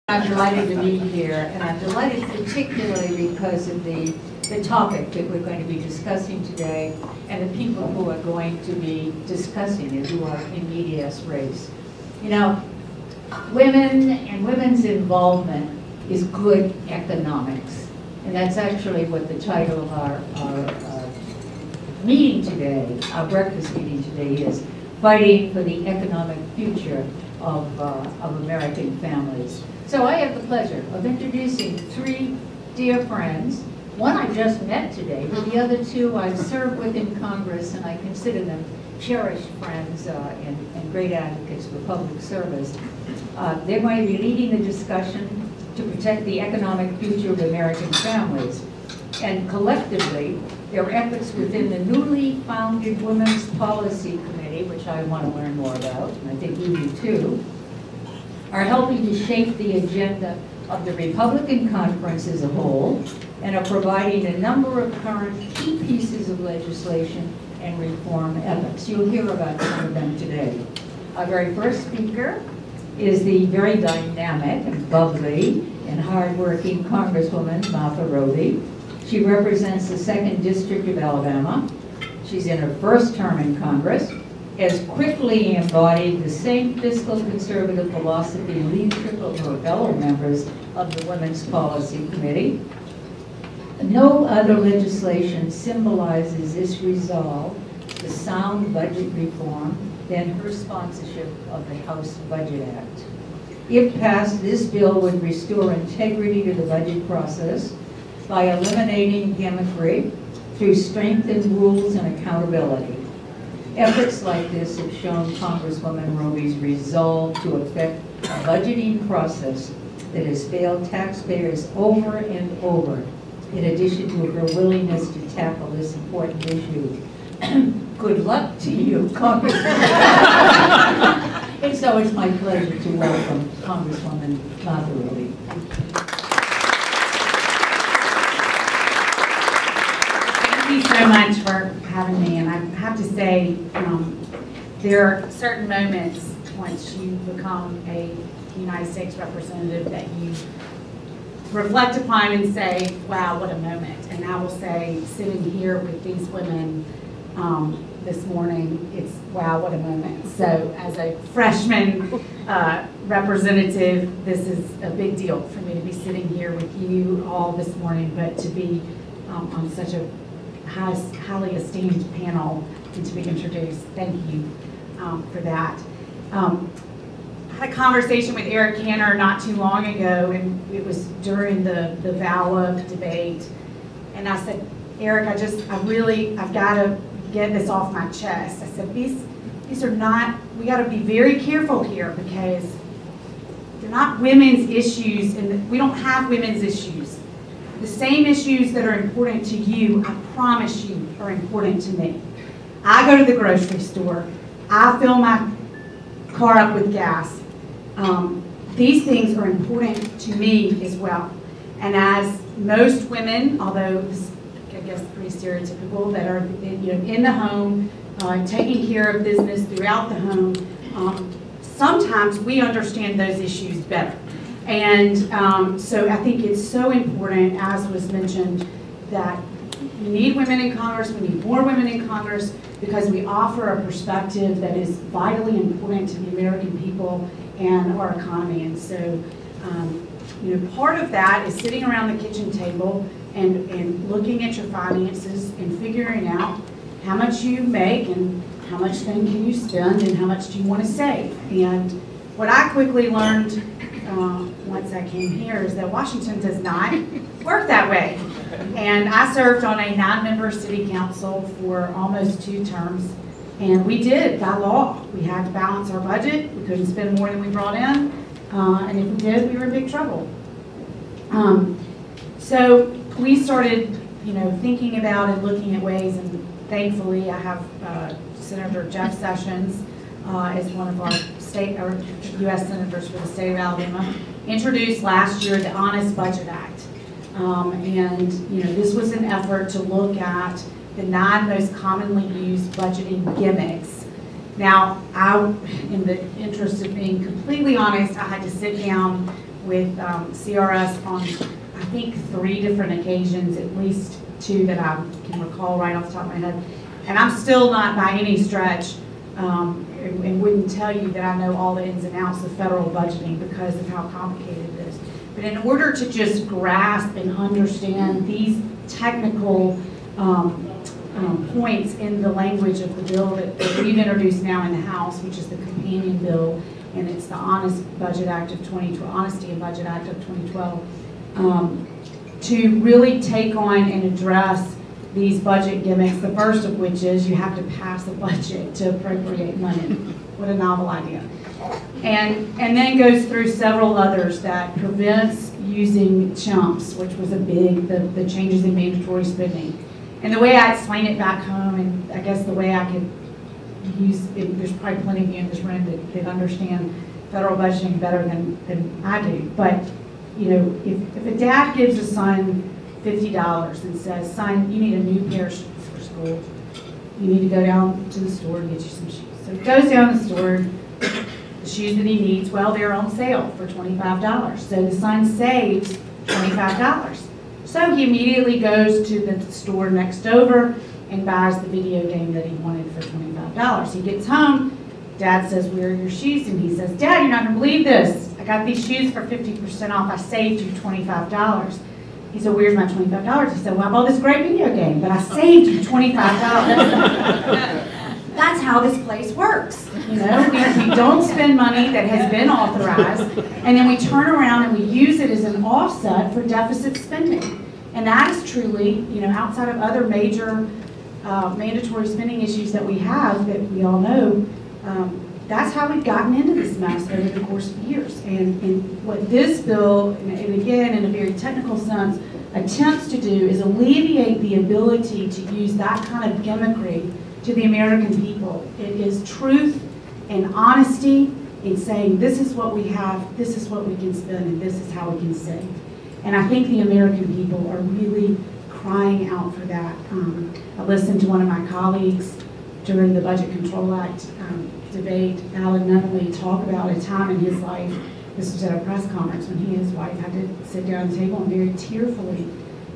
I'm delighted to be here, and I'm delighted particularly because of the topic that we're going to be discussing today and the people who are going to be discussing it, who are in medias res. You know, women and women's involvement is good economics, and that's actually what the title of our meeting today, our breakfast meeting today is, Fighting for the Economic Future of American Families. So I have the pleasure of introducing three dear friends. One I just met today, but the other two I've served with in Congress, and I consider them cherished friends and great advocates for public service. They're going to be leading the discussion to protect the economic future of American families. And collectively, their efforts within the newly founded Women's Policy Committee, which I want to learn more about, and I think you do too, are helping to shape the agenda of the Republican conference as a whole, and are providing a number of current key pieces of legislation and reform efforts. You'll hear about some of them today. Our very first speaker is the very dynamic and bubbly and hardworking Congresswoman Martha Roby. She represents the 2nd District of Alabama. She's in her first term in Congress, has quickly embodied the same fiscal conservative philosophy and leadership of her fellow members of the Women's Policy Committee. No other legislation symbolizes this resolve to sound budget reform than her sponsorship of the House Budget Act. If passed, this bill would restore integrity to the budget process by eliminating gimmickry through strengthened rules and accountability. Efforts like this have shown Congresswoman Roby's resolve to effect a budgeting process that has failed taxpayers over and over, in addition to her willingness to tackle this important issue. Good luck to you, Congresswoman. And so it's my pleasure to welcome Congresswoman Martha Roby. Thank you so much for having me, and I have to say, there are certain moments once you become a United States representative that you reflect upon and say, wow, what a moment. And I will say, sitting here with these women this morning, it's wow, what a moment. So as a freshman representative, this is a big deal for me to be sitting here with you all this morning, but to be on such a highly esteemed panel and to be introduced. Thank you for that. I had a conversation with Eric Cantor not too long ago, and it was during the VAWA debate. And I said, Eric, I've got to get this off my chest. I said, these are not, we got to be very careful here because they're not women's issues, and we don't have women's issues. The same issues that are important to you, I promise you, are important to me. I go to the grocery store. I fill my car up with gas. These things are important to me as well. And as most women, although this, I guess pretty stereotypical, that are in the home, taking care of business throughout the home, sometimes we understand those issues better. And so I think it's so important, as was mentioned, that we need women in Congress, we need more women in Congress, because we offer a perspective that is vitally important to the American people and our economy. And so, part of that is sitting around the kitchen table and looking at your finances and figuring out how much you make and how much then can you spend and how much do you want to save. And what I quickly learned once I came here is that Washington does not work that way. And I served on a 9-member city council for almost 2 terms, and we did, by law. We had to balance our budget. We couldn't spend more than we brought in, and if we did, we were in big trouble. So we started, thinking about and looking at ways, and thankfully I have Senator Jeff Sessions as one of our U.S. senators for the state of Alabama, introduced last year the Honest Budget Act. And this was an effort to look at the 9 most commonly used budgeting gimmicks. Now, in the interest of being completely honest, I had to sit down with CRS on, I think, 3 different occasions, at least 2 that I can recall right off the top of my head. And I'm still not by any stretch, and wouldn't tell you that I know all the ins and outs of federal budgeting because of how complicated it is. But in order to just grasp and understand these technical points in the language of the bill that we've introduced now in the House, which is the companion bill, and it's the Honesty and Budget Act of 2012, to really take on and address these budget gimmicks, the first of which is you have to pass a budget to appropriate money. What a novel idea. And then goes through several others that prevents using chumps, which was a big, the changes in mandatory spending. And the way I explain it back home, and I guess the way I could use it, there's probably plenty of you in this room that understand federal budgeting better than I do. But, you know, if a dad gives a son $50 and says, son, you need a new pair of shoes for school, you need to go down to the store and get you some shoes. So he goes down to the store, the shoes that he needs, well, they're on sale for $25. So the son saves $25. So he immediately goes to the store next over and buys the video game that he wanted for $25. He gets home, Dad says, where are your shoes? And he says, Dad, you're not going to believe this. I got these shoes for 50% off. I saved you $25. He said, where's my $25? He said, well, I bought this great video game, but I saved you $25. That's how this place works. You know, we don't spend money that has been authorized, and then we turn around and we use it as an offset for deficit spending. And that is truly, you know, outside of other major mandatory spending issues that we have that we all know, that's how we've gotten into this mess over the course of years. And what this bill, and again, in a very technical sense, attempts to do is alleviate the ability to use that kind of gimmickry to the American people. It is truth and honesty in saying this is what we have, this is what we can spend, and this is how we can save. And I think the American people are really crying out for that. I listened to one of my colleagues during the Budget Control Act debate, Alan Nunnally, talk about a time in his life, this was at a press conference, when he and his wife had to sit down at the table and very tearfully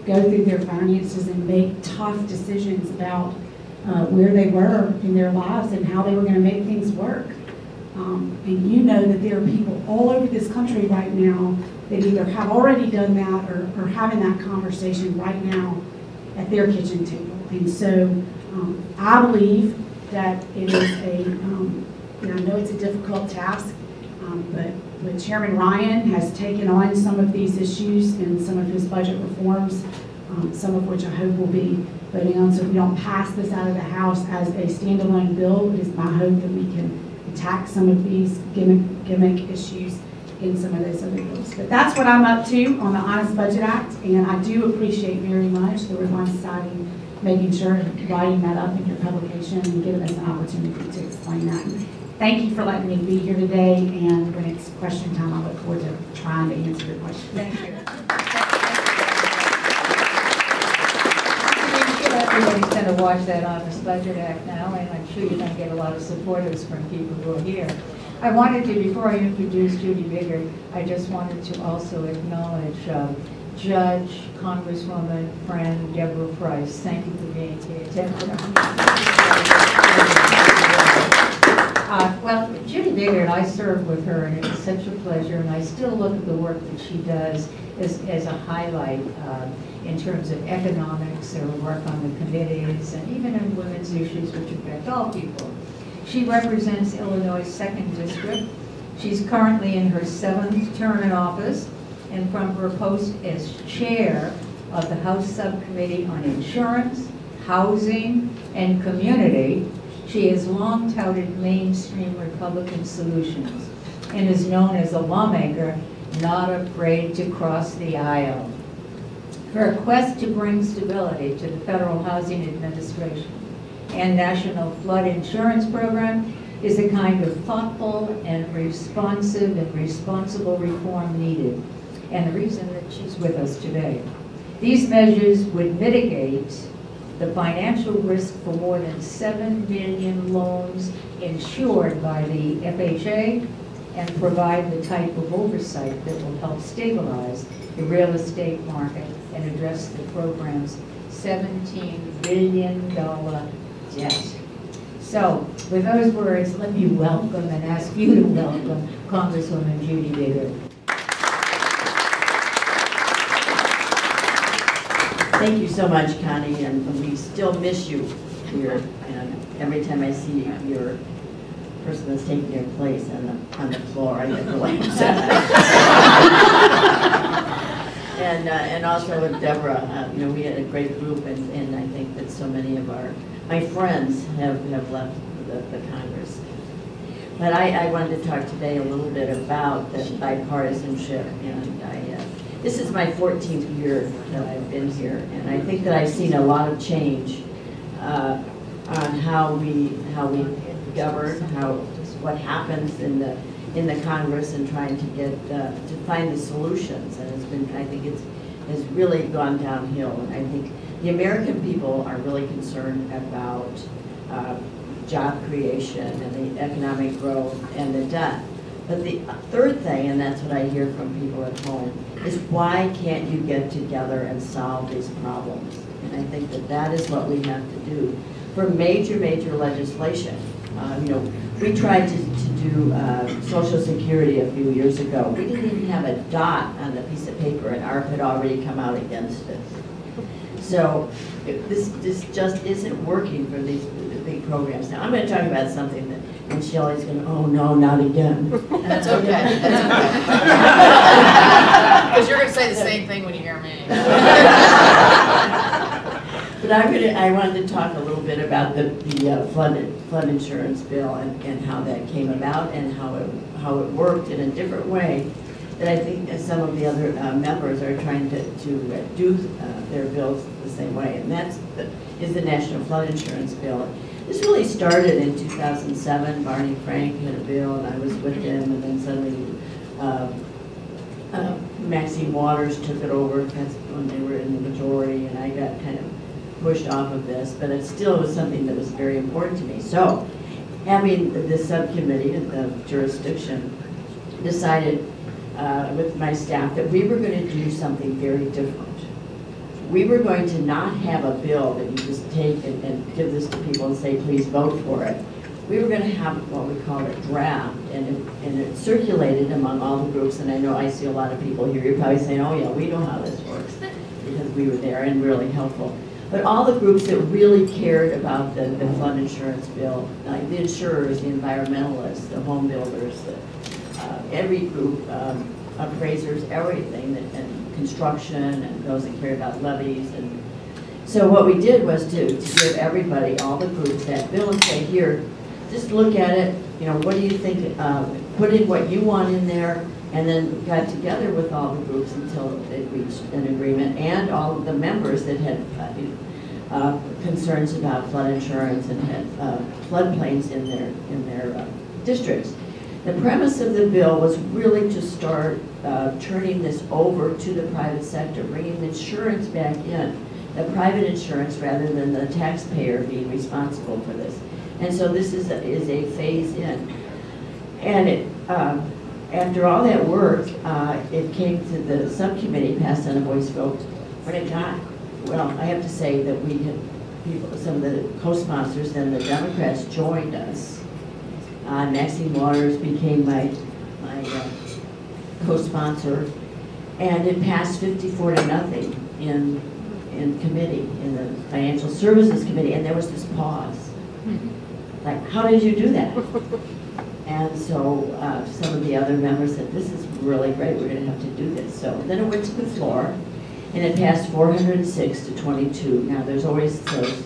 go through their finances and make tough decisions about where they were in their lives and how they were going to make things work. And you know that there are people all over this country right now that either have already done that or are having that conversation right now at their kitchen table. And so I believe that it is I know it's a difficult task, but Chairman Ryan has taken on some of these issues in some of his budget reforms, some of which I hope will be voting on. So if we don't pass this out of the House as a standalone bill, it is my hope that we can attack some of these gimmick issues in some of those other bills. But that's what I'm up to on the Honest Budget Act, and I do appreciate very much the Ripon Society making sure and writing that up in your publication and giving us an opportunity to explain that. Thank you for letting me be here today, and when it's question time, I look forward to trying to answer your questions. Thank you. Everybody's going to watch that Honest Budget Act now, and I'm sure you're going to get a lot of supporters from people who are here. I wanted to, before I introduce Judy Biggert, I just wanted to also acknowledge Judge, Congresswoman, friend Deborah Price. Thank you for being here. Deborah. Well, Judy Biggert, I served with her, and it was such a pleasure, and I still look at the work that she does as a highlight in terms of economics, her work on the committees, and even in women's issues which affect all people. She represents Illinois' 2nd District. She's currently in her 7th term in office, and from her post as chair of the House Subcommittee on Insurance, Housing, and Community, she has long touted mainstream Republican solutions and is known as a lawmaker not afraid to cross the aisle. Her quest to bring stability to the Federal Housing Administration and National Flood Insurance Program is the kind of thoughtful and responsive and responsible reform needed, and the reason that she's with us today. These measures would mitigate the financial risk for more than 7 million loans insured by the FHA and provide the type of oversight that will help stabilize the real estate market and address the program's $17 billion debt. So, with those words, let me welcome and ask you to welcome Congresswoman Judy Biggert. Thank you so much, Connie, and we still miss you here. And every time I see your person that's taking your place on the floor, I get really upset. And also with Deborah, you know, we had a great group, and I think that so many of my friends have left the Congress. But I wanted to talk today a little bit about the bipartisanship, and this is my 14th year that I've been here, and I think that I've seen a lot of change on how we govern, what happens in the Congress, and trying to get to find the solutions. And it's been, I think has really gone downhill. And I think the American people are really concerned about job creation and the economic growth and the debt. But the third thing, and that's what I hear from people at home, is why can't you get together and solve these problems? And I think that is what we have to do for major legislation. You know, we tried to do Social Security a few years ago. We didn't even have a dot on the piece of paper, and ARP had already come out against it. So this just isn't working for these big programs. Now I'm going to talk about something that, and Shelley's going to, oh no, not again. That's okay. Because you're going to say the same thing when you hear me. But I wanted to talk a little bit about the flood insurance bill and how that came about and how it worked in a different way that I think that some of the other members are trying to do their bills the same way, and is the National Flood Insurance Bill. This really started in 2007. Barney Frank had a bill, and I was with him, and then suddenly Maxine Waters took it over. That's when they were in the majority, and I got kind of pushed off of this, but it still was something that was very important to me. So, having this subcommittee of jurisdiction decided with my staff that we were going to do something very different. We were going to not have a bill that you just take and give this to people and say, please vote for it. We were going to have what we call a draft, and it circulated among all the groups, and I know I see a lot of people here, you're probably saying, oh yeah, we know how this works, because we were there and really helpful. But all the groups that really cared about the flood insurance bill, like the insurers, the environmentalists, the home builders, every group, appraisers, everything, and construction, and those that cared about levies. And so what we did was to give everybody, all the groups, that bill and say, here, just look at it, you know, what do you think, put in what you want in there, and then got together with all the groups until they reached an agreement, and all of the members that had concerns about flood insurance and had floodplains in their districts. The premise of the bill was really to start turning this over to the private sector, bringing the insurance back in, the private insurance rather than the taxpayer being responsible for this. And so this is a phase in. And it, after all that work, it came to the subcommittee, passed on a voice vote. When it got, well, I have to say that we had people, some of the co-sponsors and the Democrats joined us. Maxine Waters became my co-sponsor, and it passed 54-0 in committee, in the Financial Services Committee, and there was this pause. Like, how did you do that? And so some of the other members said, this is really great, we're going to have to do this. So then it went to the floor, and it passed 406 to 22. Now there's always those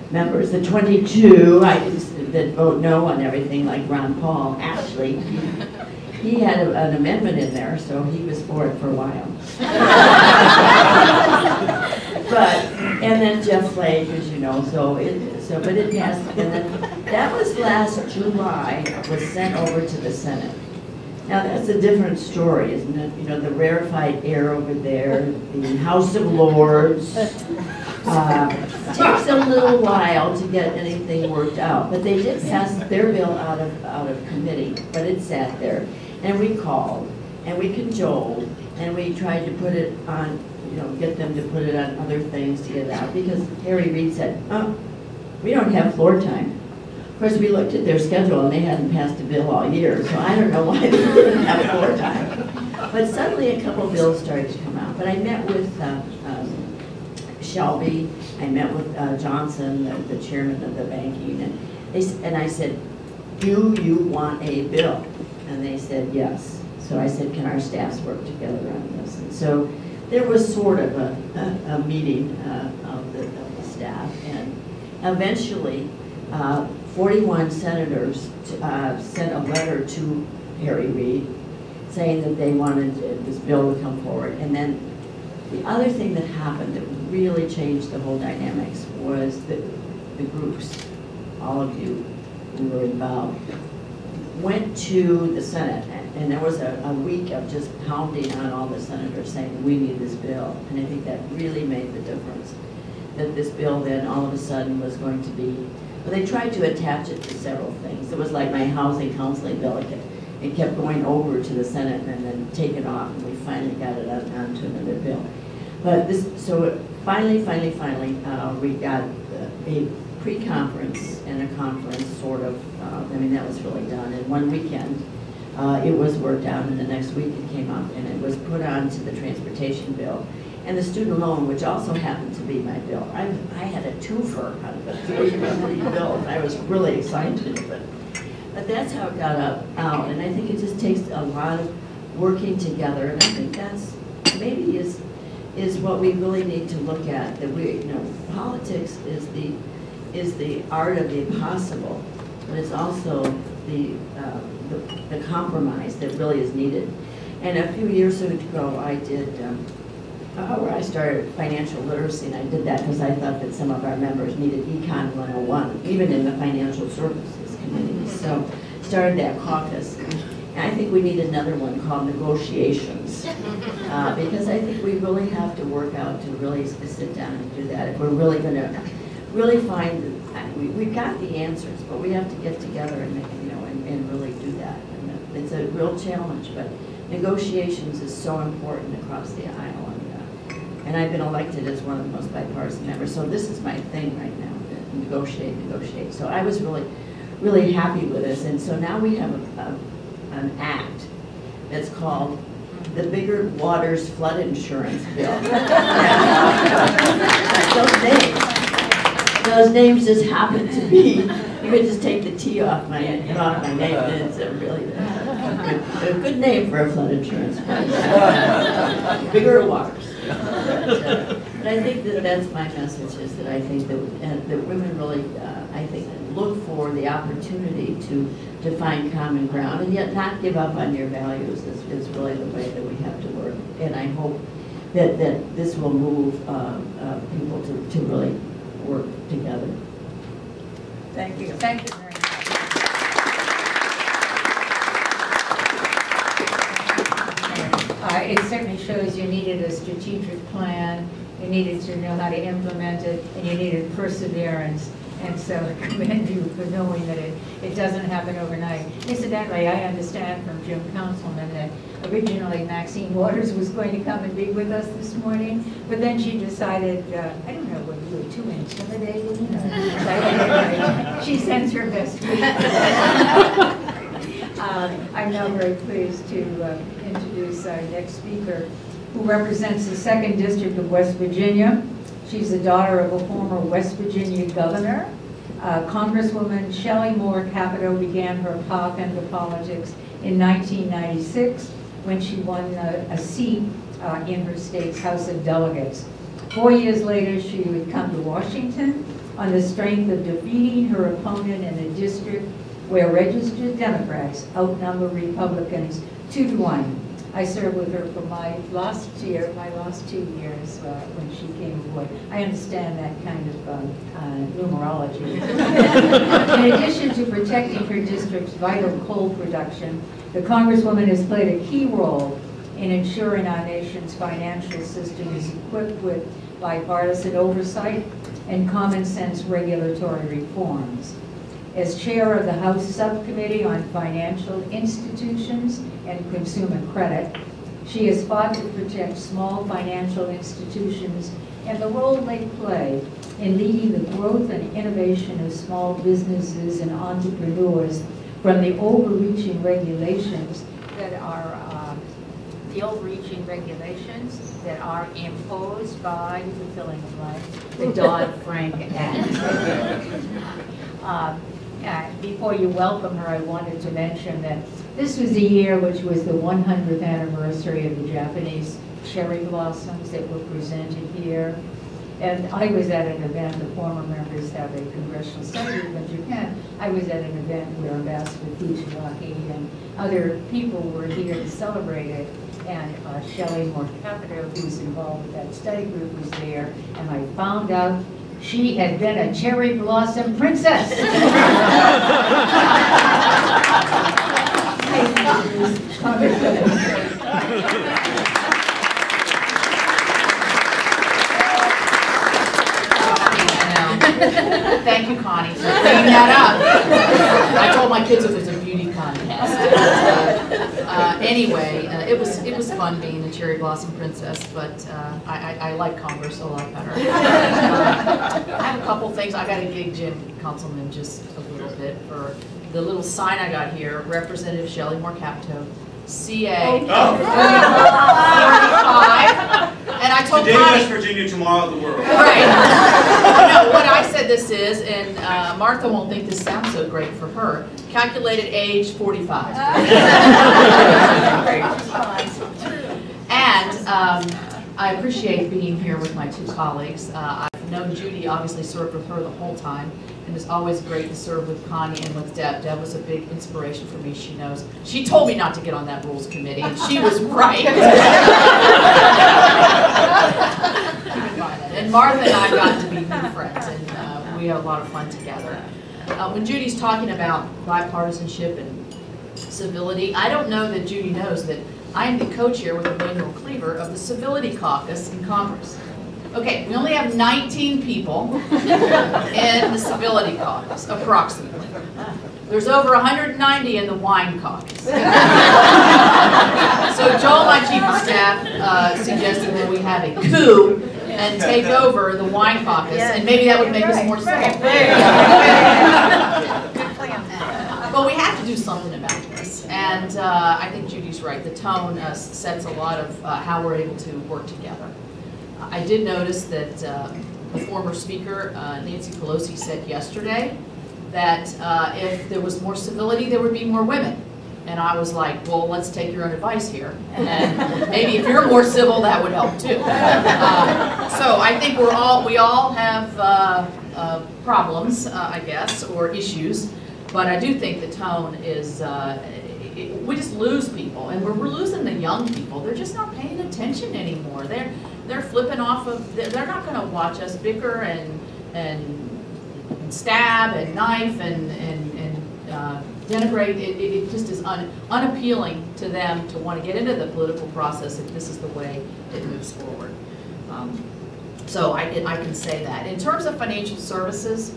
members, the 22 that vote no on everything, like Ron Paul. Actually, he had an amendment in there, so he was for it for a while. And then Jeff Flake, as you know, but it passed, and then that was last July, was sent over to the Senate. Now that's a different story, isn't it? You know, the rarefied air over there, the House of Lords, takes a little while to get anything worked out, but they did pass their bill out of committee, but it sat there. And we called, and we cajoled, and we tried to put it on, get them to put it on other things to get it out, because Harry Reid said, oh, we don't have floor time. Of course, we looked at their schedule, and they hadn't passed a bill all year, so I don't know why they didn't have floor time. But suddenly a couple bills started to come out. But I met with Shelby, I met with Johnson, the chairman of the banking, and I said, do you want a bill? And they said, yes. So I said, can our staffs work together on this? And so there was sort of a meeting of the staff, and eventually 41 senators sent a letter to Harry Reid saying that they wanted this bill to come forward. And then the other thing that happened that really changed the whole dynamics was the groups, all of you who were involved, went to the Senate, and there was a week of just pounding on all the senators saying, we need this bill. And I think that really made the difference, that this bill then all of a sudden was going to be, well, they tried to attach it to several things. It was like my housing counseling bill. It kept going over to the Senate and then taken off, and we finally got it onto another bill. But so finally, we got a pre-conference and a conference, sort of. I mean, that was really done. And one weekend, it was worked out, and the next week it came up, and it was put on to the transportation bill. And the student loan, which also happened to be my bill. I had a twofer out of the three bills. I was really excited, but that's how it got out. And I think it just takes a lot of working together, and I think that's maybe is what we really need to look at. That politics is the art of the impossible, but it's also the compromise that really is needed. And a few years ago, I did. Where I started financial literacy, and I did that because I thought that some of our members needed Econ 101, even in the financial services committee. So started that caucus. And I think we need another one called negotiations, because I think we really have to work out to really sit down and do that. If we're really going to really find, we've got the answers, but we have to get together and really do that. And it's a real challenge, but negotiations is so important across the aisle. And I've been elected as one of the most bipartisan members, so this is my thing right now, negotiate. So I was really happy with this, and so now we have an act that's called the Biggert Waters Flood Insurance Bill. Those names just happen to be, you could just take the T off my name, and it's a really a good name for a flood insurance policy. Biggert Waters. But I think that's my message, is that I think that women really, I think, look for the opportunity to find common ground, and yet not give up on your values is really the way that we have to work. And I hope that this will move people to really work together. Thank you. Thank you very much. It certainly shows you needed a strategic plan, you needed to know how to implement it, and you needed perseverance. And so I commend you for knowing that it doesn't happen overnight. Incidentally, I understand from Jim Councilman that originally Maxine Waters was going to come and be with us this morning, but then she decided, I don't know whether you were too intimidating, or she sends her best wishes. I'm now very pleased to introduce our next speaker, who represents the 2nd District of West Virginia. She's the daughter of a former West Virginia governor. Congresswoman Shelley Moore Capito began her path into politics in 1996 when she won a seat in her state's House of Delegates. 4 years later, she would come to Washington on the strength of defeating her opponent in a district where registered Democrats outnumber Republicans 2-1. I served with her for my last 2 years when she came aboard. I understand that kind of numerology. In addition to protecting her district's vital coal production, the Congresswoman has played a key role in ensuring our nation's financial system is equipped with bipartisan oversight and common sense regulatory reforms. As chair of the House Subcommittee on Financial Institutions and Consumer Credit, she has fought to protect small financial institutions and the role they play in leading the growth and innovation of small businesses and entrepreneurs from the overreaching regulations that are imposed by the filling of blank, the Dodd-Frank Act. Before you welcome her, I wanted to mention that this was the year which was the 100th anniversary of the Japanese cherry blossoms that were presented here. And I was at an event, the former members have a congressional study group in Japan. I was at an event where Ambassador Fujimaki and other people were here to celebrate it. And Shelley Moore Capito, who's involved with that study group, was there. And I found out she had been a cherry blossom princess. Thank you, Connie, for bringing that up. I told my kids it was a beauty contest. Anyway, it was fun being a cherry blossom princess, but I like Congress a lot better. I have a couple things. I got to gig Jim Councilman just a little bit for the little sign I got here. Representative Shelley Moore Capito, CA 45. And I told Today, Connie, West Virginia, tomorrow, the world. right. No, what I said this is, and Martha won't think this sounds so great for her, calculated age 45. And I appreciate being here with my two colleagues. I've known Judy, obviously served with her the whole time, and it's always great to serve with Connie and with Deb. Deb was a big inspiration for me, she knows. She told me not to get on that rules committee, and she was right. And Martha and I got to be new friends, and we had a lot of fun together. When Judy's talking about bipartisanship and civility, I don't know that Judy knows that I am the co-chair with Emmanuel Cleaver of the Civility Caucus in Congress. Okay, we only have 19 people in the Civility Caucus, approximately. There's over 190 in the Wine Caucus. So Joel, my chief of staff, suggested that we have a coup and take over the Wine Caucus, and maybe that would make us more civil. But we have to do something about this, and I think Judy's right. The tone sets a lot of how we're able to work together. I did notice that the former speaker, Nancy Pelosi, said yesterday that if there was more civility, there would be more women. And I was like, well, let's take your own advice here. And maybe if you're more civil, that would help too. So I think we all have problems, I guess, or issues. But I do think the tone is, we just lose people. And we're losing the young people. They're just not paying attention anymore. They're flipping off of, they're not going to watch us bicker and stab and knife and denigrate. It just is unappealing to them to want to get into the political process if this is the way it moves forward. So I can say that. In terms of financial services,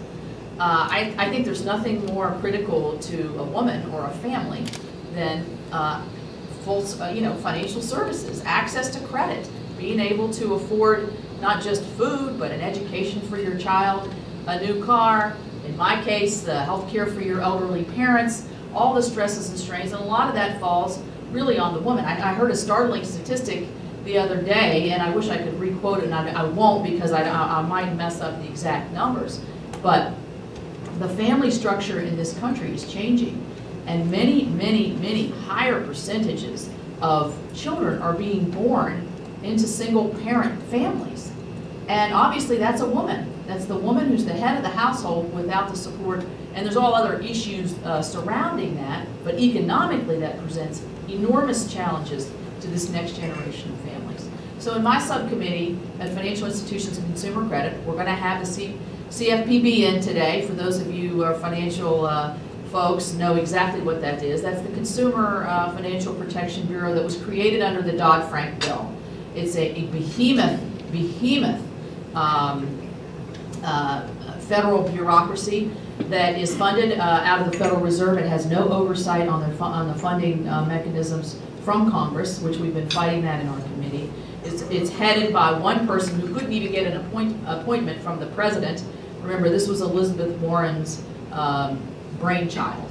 I think there's nothing more critical to a woman or a family than financial services, access to credit, being able to afford not just food, but an education for your child, a new car, in my case, the health care for your elderly parents, all the stresses and strains, and a lot of that falls really on the woman. I heard a startling statistic the other day, and I wish I could re-quote it, and I won't because I might mess up the exact numbers, but the family structure in this country is changing, and many higher percentages of children are being born into single-parent families. And obviously that's a woman. That's the woman who's the head of the household without the support, and there's all other issues surrounding that, but economically that presents enormous challenges to this next generation of families. So in my subcommittee at Financial Institutions and Consumer Credit, we're going to have the CFPB in today. For those of you who are financial folks know exactly what that is. That's the Consumer Financial Protection Bureau that was created under the Dodd-Frank bill. It's a behemoth federal bureaucracy that is funded out of the Federal Reserve. It has no oversight on the funding mechanisms from Congress, which we've been fighting that in our committee. It's headed by one person who couldn't even get an appointment from the president. Remember, this was Elizabeth Warren's brainchild.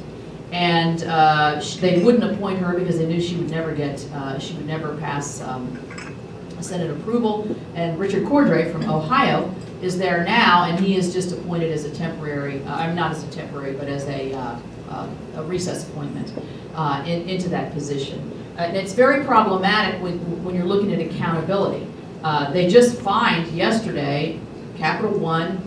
And they wouldn't appoint her because they knew she would never pass Senate approval. And Richard Cordray from Ohio is there now, and he is just appointed as a temporary, not as a temporary, but as a recess appointment into that position. And it's very problematic when you're looking at accountability. They just fined yesterday, Capito One,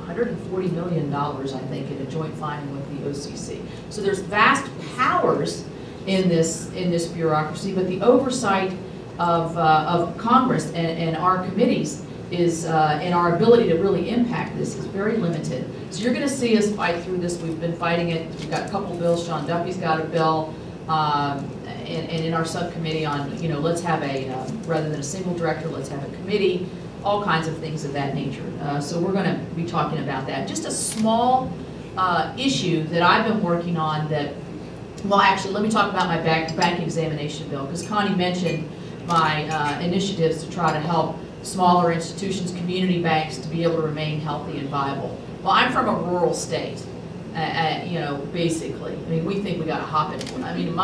$140 million, I think, in a joint fining with the OCC. So there's vast powers in this bureaucracy, but the oversight of Congress and our committees is, and our ability to really impact this is very limited. So you're going to see us fight through this. We've been fighting it. We've got a couple of bills. Sean Duffy's got a bill. And in our subcommittee on, let's have rather than a single director, let's have a committee, all kinds of things of that nature. So we're going to be talking about that. Just a small issue that I've been working on that, well, actually, let me talk about my bank examination bill, because Connie mentioned my initiatives to try to help smaller institutions, community banks, to be able to remain healthy and viable. Well, I'm from a rural state. Basically, I mean, we think we got to hop in. I mean,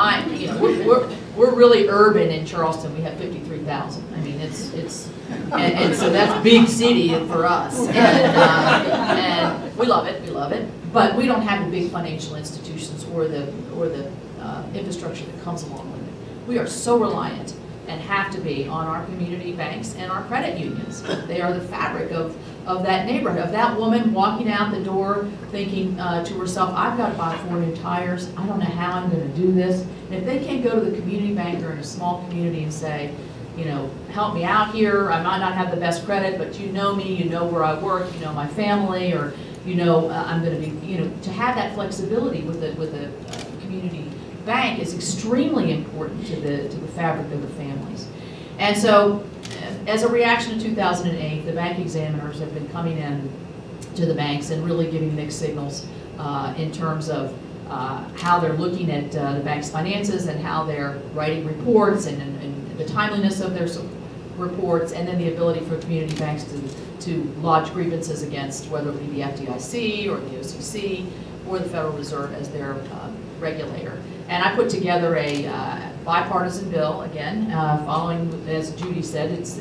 we're really urban in Charleston. We have 53,000. I mean, and so that's big city for us, and we love it. But we don't have the big financial institutions or the infrastructure that comes along with it. We are so reliant and have to be on our community banks and our credit unions. They are the fabric of that neighborhood, of that woman walking out the door thinking to herself, I've got to buy 4 new tires, I don't know how I'm going to do this. And if they can't go to the community banker in a small community and say, help me out here, I might not have the best credit, but you know me, you know where I work, you know my family, or I'm going to be, to have that flexibility with a community bank is extremely important to the fabric of the families. And so, as a reaction to 2008, the bank examiners have been coming in to the banks and really giving mixed signals in terms of how they're looking at the bank's finances and how they're writing reports and the timeliness of their reports, and then the ability for community banks to lodge grievances against whether it be the FDIC or the OCC or the Federal Reserve as their regulator. And I put together a bipartisan bill, again, following, as Judy said, it's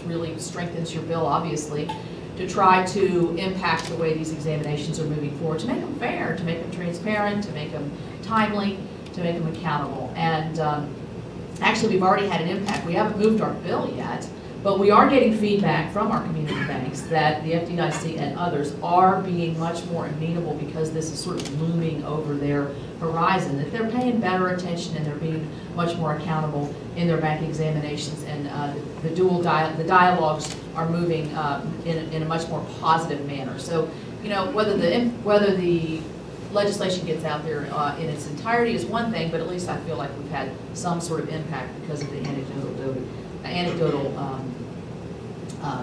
really strengthens your bill, obviously, to try to impact the way these examinations are moving forward, to make them fair, to make them transparent, to make them timely, to make them accountable. And actually, we've already had an impact. We haven't moved our bill yet, but we are getting feedback from our community banks that the FDIC and others are being much more amenable because this is sort of looming over their horizon, that they're paying better attention and they're being much more accountable in their bank examinations, and the dialogues are moving in a much more positive manner. So, whether the legislation gets out there in its entirety is one thing, but at least I feel like we've had some sort of impact because of the anecdotal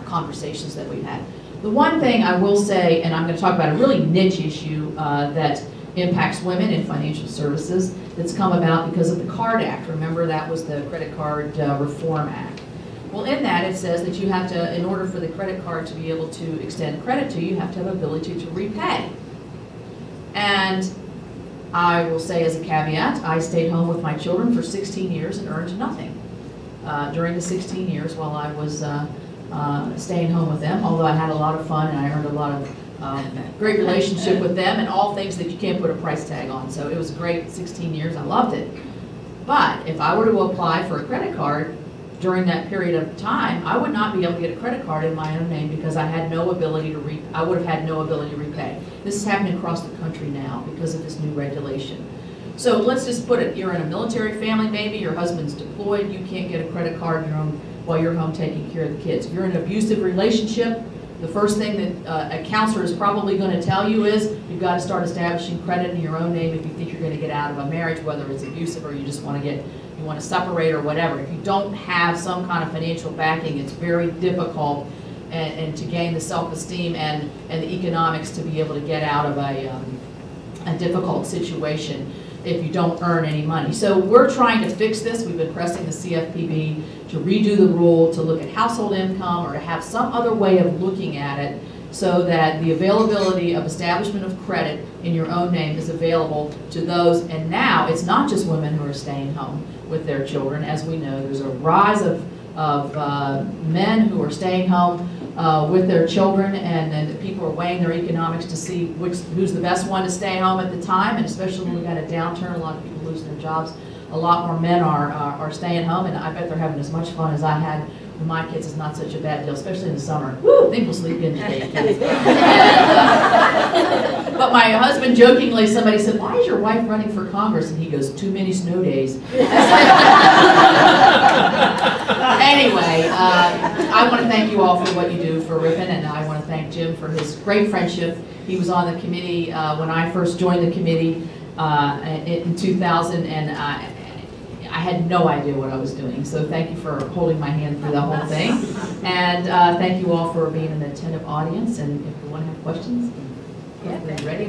conversations that we've had. The one thing I will say, and I'm going to talk about a really niche issue that impacts women in financial services that's come about because of the CARD Act. Remember, that was the Credit Card Reform Act. Well, in that it says that you have to, in order for the credit card to be able to extend credit to you, you have to have ability to repay. And I will say as a caveat, I stayed home with my children for 16 years and earned nothing during the 16 years while I was staying home with them, although I had a lot of fun and I earned a lot of great relationship with them and all things that you can't put a price tag on. So it was a great 16 years. I loved it. But if I were to apply for a credit card during that period of time, I would not be able to get a credit card in my own name because I had no ability to I would have had no ability to repay. This is happening across the country now because of this new regulation. So let's just put it, you're in a military family, maybe your husband's deployed, you can't get a credit card while you're home taking care of the kids. If you're in an abusive relationship, the first thing that a counselor is probably going to tell you is you've got to start establishing credit in your own name if you think you're going to get out of a marriage, whether it's abusive or you just want to you want to separate or whatever. If you don't have some kind of financial backing, it's very difficult and to gain the self-esteem and the economics to be able to get out of a difficult situation if you don't earn any money. So we're trying to fix this. We've been pressing the CFPB to redo the rule, to look at household income, or to have some other way of looking at it so that the availability of establishment of credit in your own name is available to those. And now it's not just women who are staying home with their children. As we know, there's a rise of men who are staying home with their children, and people are weighing their economics to see who's the best one to stay home at the time. And especially when we've got a downturn, a lot of people losing their jobs, a lot more men are staying home, and I bet they're having as much fun as I had when my kids. Is not such a bad deal, especially in the summer. Woo, I think we'll sleep in today, kids. But my husband jokingly, somebody said, "Why is your wife running for Congress?" And he goes, "Too many snow days." Anyway, I want to thank you all for what you do for Ripon, and I want to thank Jim for his great friendship. He was on the committee when I first joined the committee in 2000, and I had no idea what I was doing. So thank you for holding my hand through the whole thing. And thank you all for being an attentive audience. And if you want to have questions, we're ready.